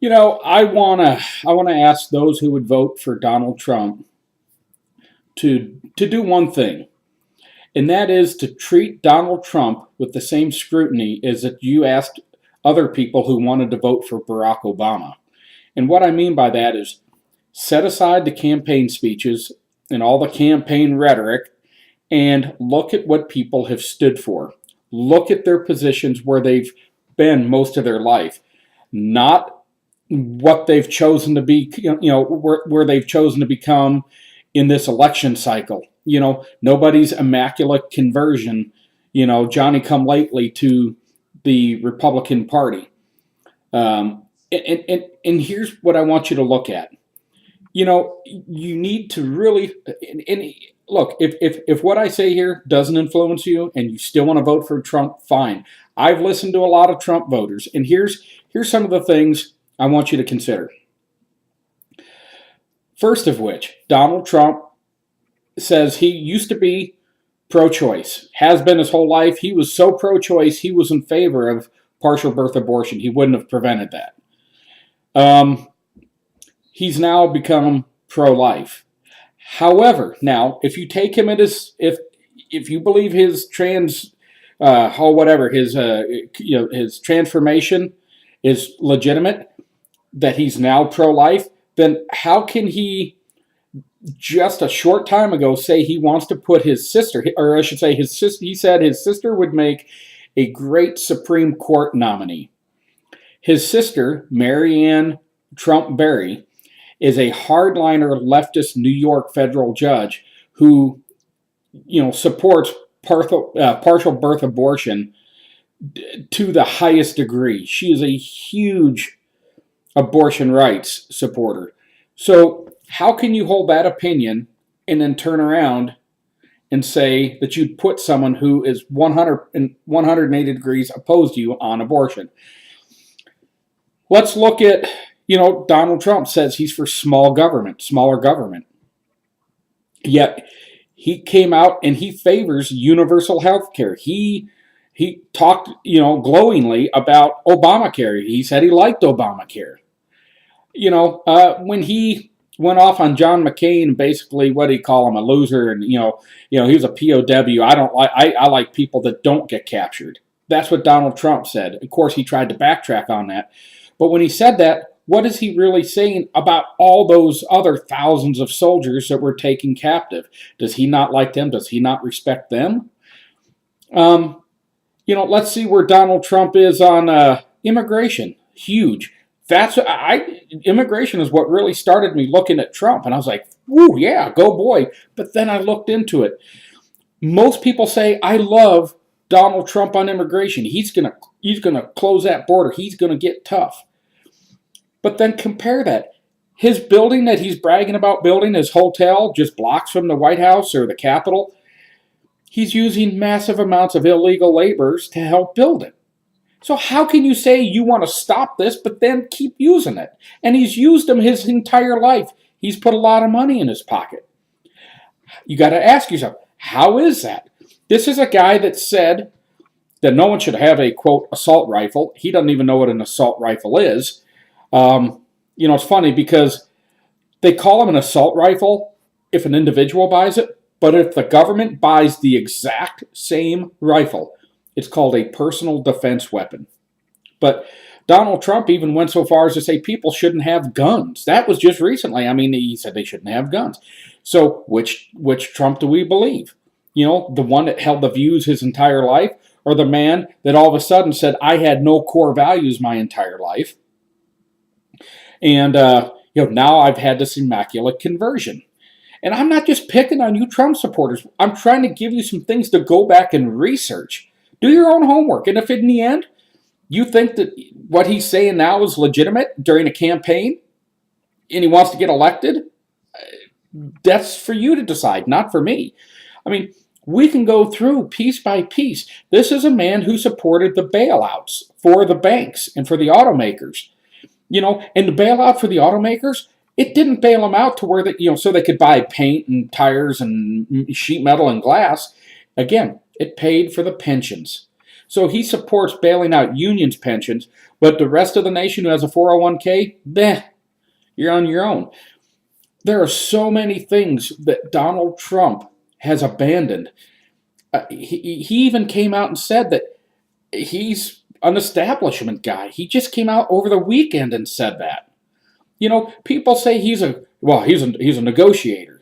I wanna ask those who would vote for Donald Trump to do one thing, and that is to treat Donald Trump with the same scrutiny as if you asked other people who wanted to vote for Barack Obama. And what I mean by that is set aside the campaign speeches and all the campaign rhetoric and look at what people have stood for. Look at their positions where they've been most of their life, not what they've chosen to be, where they've chosen to become in this election cycle. Nobody's immaculate conversion, Johnny come lately to the Republican Party. And here's what I want you to look at. You need to really and look. If what I say here doesn't influence you and you still want to vote for Trump, fine. I've listened to a lot of Trump voters, and here's some of the things I want you to consider. First of which, Donald Trump says he used to be pro-choice, has been his whole life. He was so pro-choice, he was in favor of partial birth abortion. He wouldn't have prevented that. He's now become pro-life. However, now if you take him at his, if you believe his his transformation is legitimate, that he's now pro-life, then how can he just a short time ago say he wants to put his sister, or I should say his sister, he said his sister would make a great Supreme Court nominee. His sister, Marianne Trump Berry, is a hardliner leftist New York federal judge who, supports partial birth abortion to the highest degree. She is a huge abortion rights supporter. So how can you hold that opinion and then turn around and say that you'd put someone who is 180 degrees opposed to you on abortion? Let's look at, Donald Trump says he's for smaller government. Yet he came out and he favors universal health care. He talked, glowingly about Obamacare. He said he liked Obamacare. When he went off on John McCain, basically, what do you call him, a loser, and he was a POW. I like people that don't get captured. That's what Donald Trump said. Of course, he tried to backtrack on that, but when he said that, what is he really saying about all those other thousands of soldiers that were taken captive? Does he not like them? Does he not respect them? Let's see where Donald Trump is on immigration. Huge. Immigration is what really started me looking at Trump, and I was like, "Woo, yeah, go boy!" But then I looked into it. Most people say, "I love Donald Trump on immigration. He's gonna close that border. He's gonna get tough." But then compare that. His building that he's bragging about building, his hotel just blocks from the White House or the Capitol, he's using massive amounts of illegal laborers to help build it. So how can you say you want to stop this, but then keep using it? And he's used them his entire life. He's put a lot of money in his pocket. You got to ask yourself, how is that? This is a guy that said that no one should have a, quote, assault rifle. He doesn't even know what an assault rifle is. It's funny because they call them an assault rifle if an individual buys it, but if the government buys the exact same rifle, it's called a personal defense weapon. But Donald Trump even went so far as to say people shouldn't have guns. That was just recently. He said they shouldn't have guns. So which Trump do we believe? The one that held the views his entire life, or the man that all of a sudden said, I had no core values my entire life, and now I've had this immaculate conversion. And I'm not just picking on you Trump supporters. I'm trying to give you some things to go back and research. Do your own homework. And if in the end you think that what he's saying now is legitimate during a campaign and he wants to get elected, that's for you to decide, not for me. We can go through piece by piece. This is a man who supported the bailouts for the banks and for the automakers. And the bailout for the automakers, it didn't bail them out to where so they could buy paint and tires and sheet metal and glass. Again, it paid for the pensions. So he supports bailing out unions' pensions But the rest of the nation who has a 401k, you're on your own. There are so many things that Donald Trump has abandoned. He even came out and said that he's an establishment guy. He just came out over the weekend and said that. People say he's a negotiator.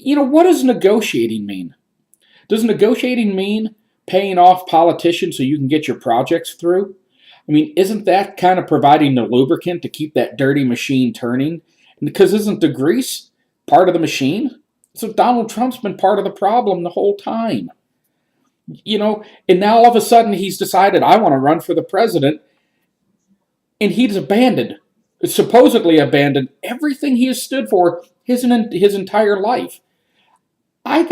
What does negotiating mean? Does negotiating mean paying off politicians so you can get your projects through? I mean, isn't that kind of providing the lubricant to keep that dirty machine turning? Because isn't the grease part of the machine? So Donald Trump's been part of the problem the whole time. And now all of a sudden he's decided, I want to run for the president, and he's supposedly abandoned everything he has stood for his entire life. I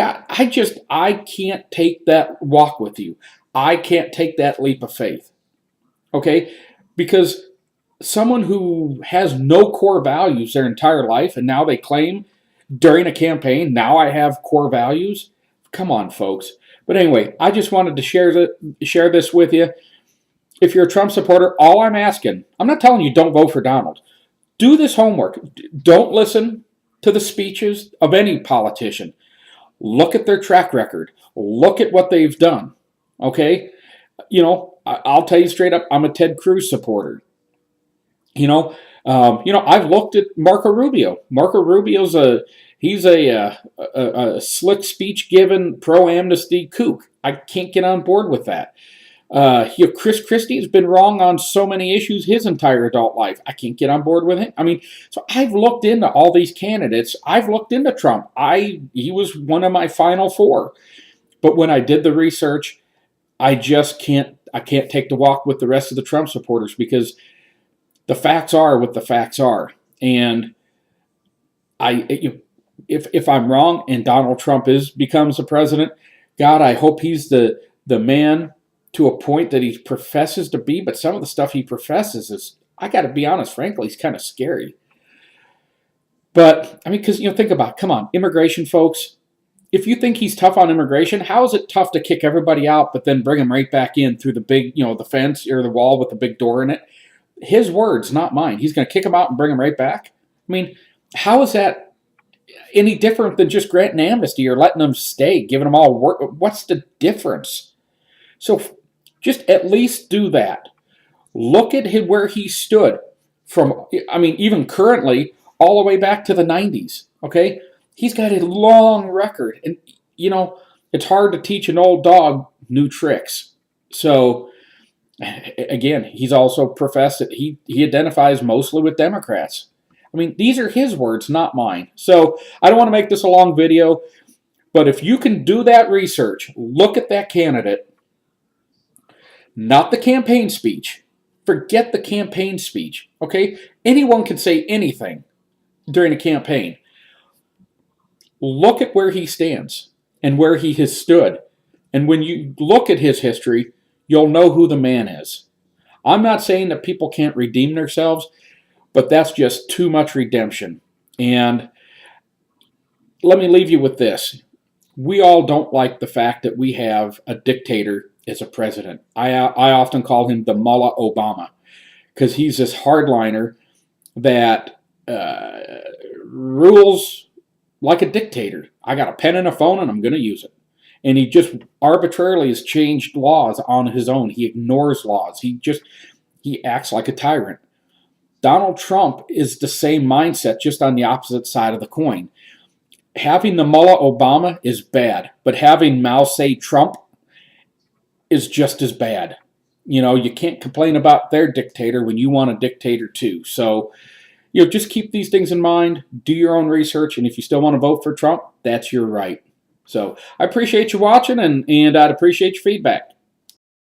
can't take that walk with you. I can't take that leap of faith. Okay? Because someone who has no core values their entire life, and now they claim during a campaign, now I have core values. Come on, folks. But anyway, I just wanted to share this with you. If you're a Trump supporter, all I'm asking, I'm not telling you don't vote for Donald. Do this homework. Don't listen to the speeches of any politician. Look at their track record. Look at what they've done. Okay? I'll tell you straight up, I'm a Ted Cruz supporter. I've looked at Marco Rubio. Marco Rubio's a slick speech given pro-amnesty kook. I can't get on board with that. Chris Christie has been wrong on so many issues his entire adult life. I can't get on board with him. I mean, so I've looked into all these candidates. I've looked into Trump. He was one of my final four. But when I did the research, I can't take the walk with the rest of the Trump supporters, because the facts are what the facts are. And if I'm wrong and Donald Trump becomes the president, God, I hope he's the man to a point that he professes to be. But some of the stuff he professes is, I got to be honest, frankly, he's kind of scary. But I mean, because think about it, come on, immigration folks. If you think he's tough on immigration, how is it tough to kick everybody out but then bring them right back in through the big, the fence or the wall with the big door in it? His words, not mine. He's going to kick them out and bring them right back. I mean, how is that any different than just granting amnesty or letting them stay, giving them all work? What's the difference? So just at least do that. Look at where he stood from, even currently, all the way back to the 90s, okay? He's got a long record. And, it's hard to teach an old dog new tricks. So, again, he's also professed that he identifies mostly with Democrats. I mean, these are his words, not mine. So I don't want to make this a long video, but if you can do that research, look at that candidate, not the campaign speech. Forget the campaign speech, okay? Anyone can say anything during a campaign. Look at where he stands and where he has stood. And when you look at his history, you'll know who the man is. I'm not saying that people can't redeem themselves, but that's just too much redemption. And let me leave you with this. We all don't like the fact that we have a dictator as a president. I often call him the Mullah Obama, because he's this hardliner that rules like a dictator. I got a pen and a phone and I'm going to use it. And he just arbitrarily has changed laws on his own. He ignores laws. He acts like a tyrant. Donald Trump is the same mindset, just on the opposite side of the coin. Having the Mullah Obama is bad, but having Mao say Trump is just as bad. You can't complain about their dictator when you want a dictator too. So, just keep these things in mind. Do your own research, and if you still want to vote for Trump, that's your right. So I appreciate you watching, and I'd appreciate your feedback.